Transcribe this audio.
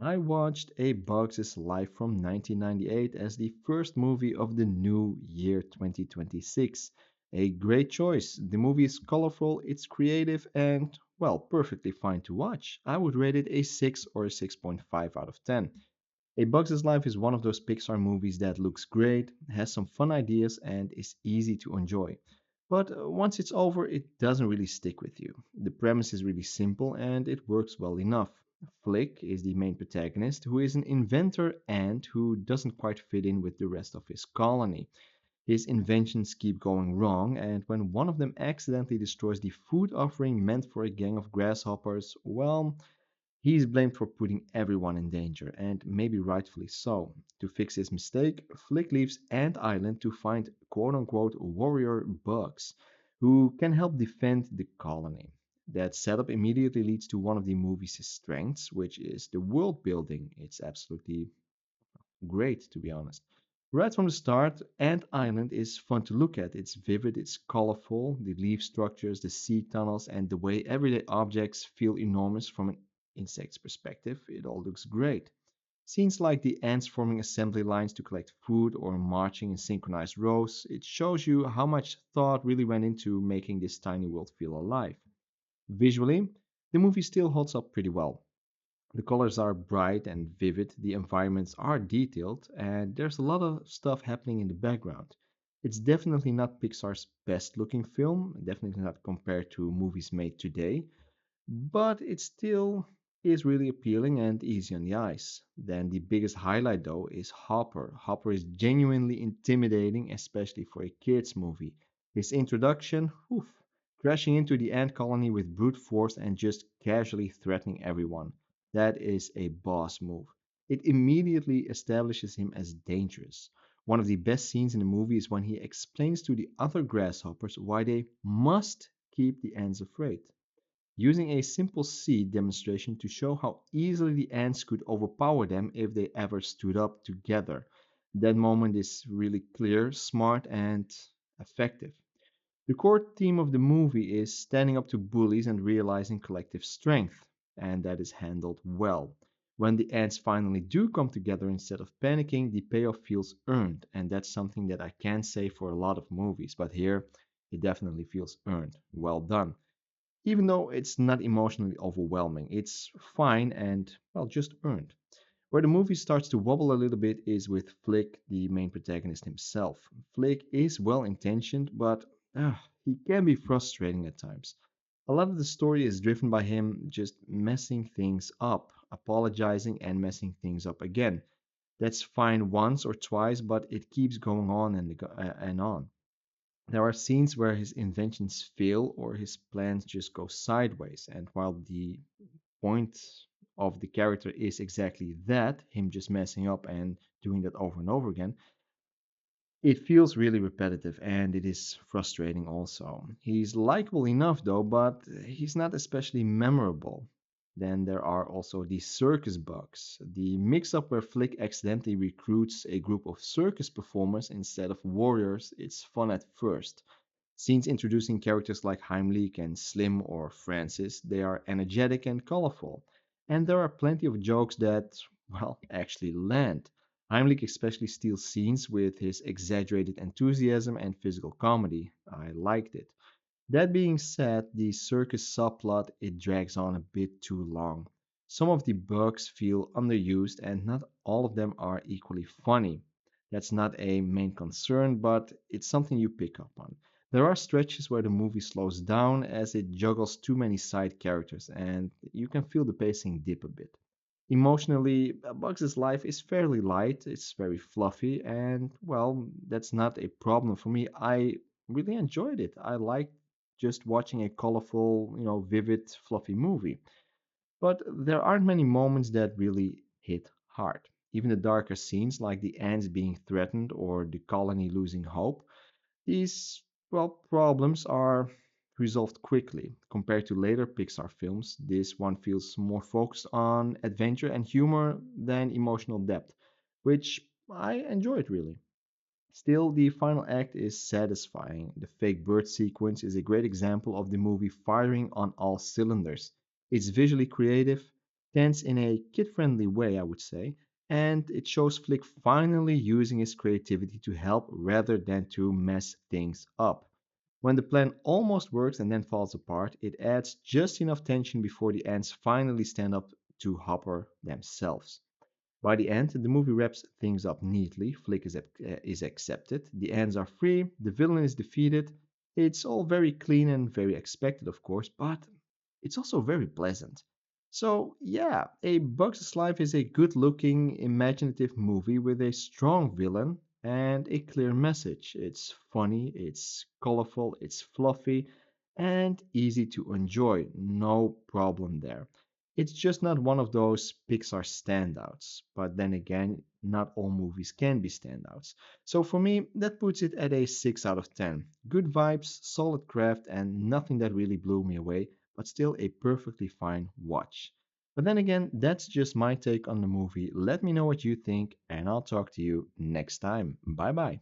I watched A Bug's Life from 1998 as the first movie of the new year 2026. A great choice. The movie is colorful, it's creative, and, well, perfectly fine to watch. I would rate it a 6 or a 6.5 out of 10. A Bug's Life is one of those Pixar movies that looks great, has some fun ideas, and is easy to enjoy. But once it's over, it doesn't really stick with you. The premise is really simple and it works well enough. Flick is the main protagonist, who is an inventor and who doesn't quite fit in with the rest of his colony. His inventions keep going wrong, and when one of them accidentally destroys the food offering meant for a gang of grasshoppers, well, he is blamed for putting everyone in danger, and maybe rightfully so. To fix his mistake, Flick leaves Ant Island to find quote unquote warrior bugs who can help defend the colony. That setup immediately leads to one of the movie's strengths, which is the world building. It's absolutely great, to be honest. Right from the start, Ant Island is fun to look at. It's vivid, it's colorful, the leaf structures, the sea tunnels, and the way everyday objects feel enormous from an insect's perspective. It all looks great. Scenes like the ants forming assembly lines to collect food or marching in synchronized rows, it shows you how much thought really went into making this tiny world feel alive. Visually, the movie still holds up pretty well. The colors are bright and vivid, the environments are detailed, and there's a lot of stuff happening in the background. It's definitely not Pixar's best looking film, definitely not compared to movies made today, but it still is really appealing and easy on the eyes. Then the biggest highlight though is Hopper. Hopper is genuinely intimidating, especially for a kids movie. His introduction, oof, crashing into the ant colony with brute force and just casually threatening everyone. That is a boss move. It immediately establishes him as dangerous. One of the best scenes in the movie is when he explains to the other grasshoppers why they must keep the ants afraid, using a simple seed demonstration to show how easily the ants could overpower them if they ever stood up together. That moment is really clear, smart, and effective. The core theme of the movie is standing up to bullies and realizing collective strength, and that is handled well. When the ants finally do come together instead of panicking, the payoff feels earned, and that's something that I can't say for a lot of movies, but here it definitely feels earned. Well done. Even though it's not emotionally overwhelming, it's fine and, well, just earned. Where the movie starts to wobble a little bit is with Flick, the main protagonist himself. Flick is well intentioned, but he can be frustrating at times. A lot of the story is driven by him just messing things up, apologizing and messing things up again. That's fine once or twice, but it keeps going on and on. There are scenes where his inventions fail or his plans just go sideways, and while the point of the character is exactly that, him just messing up and doing that over and over again, it feels really repetitive and it is frustrating also. He's likable enough though, but he's not especially memorable. Then there are also the circus bugs. The mix up where Flick accidentally recruits a group of circus performers instead of warriors, it's fun at first. Scenes introducing characters like Heimlich and Slim or Francis, they are energetic and colorful. And there are plenty of jokes that, well, actually land. Heimlich especially steals scenes with his exaggerated enthusiasm and physical comedy. I liked it. That being said, the circus subplot it drags on a bit too long. Some of the bugs feel underused and not all of them are equally funny. That's not a main concern, but it's something you pick up on. There are stretches where the movie slows down as it juggles too many side characters and you can feel the pacing dip a bit. Emotionally, A Bug's Life is fairly light, it's very fluffy, and well, that's not a problem for me. I really enjoyed it. I liked just watching a colorful, vivid, fluffy movie. But there aren't many moments that really hit hard. Even the darker scenes, like the ants being threatened or the colony losing hope, these, well, problems are resolved quickly. Compared to later Pixar films, this one feels more focused on adventure and humor than emotional depth, which I enjoyed really. Still, the final act is satisfying. The fake bird sequence is a great example of the movie firing on all cylinders. It's visually creative, tense in a kid friendly way, I would say, and it shows Flick finally using his creativity to help rather than to mess things up. When the plan almost works and then falls apart, it adds just enough tension before the ants finally stand up to Hopper themselves. By the end, the movie wraps things up neatly. Flick is accepted, the ends are free, the villain is defeated. It's all very clean and very expected, of course, but it's also very pleasant. So, yeah, A Bug's Life is a good looking, imaginative movie with a strong villain and a clear message. It's funny, it's colorful, it's fluffy, and easy to enjoy. No problem there. It's just not one of those Pixar standouts. But then again, not all movies can be standouts. So for me, that puts it at a 6 out of 10. Good vibes, solid craft, and nothing that really blew me away, but still a perfectly fine watch. But then again, that's just my take on the movie. Let me know what you think, and I'll talk to you next time. Bye bye.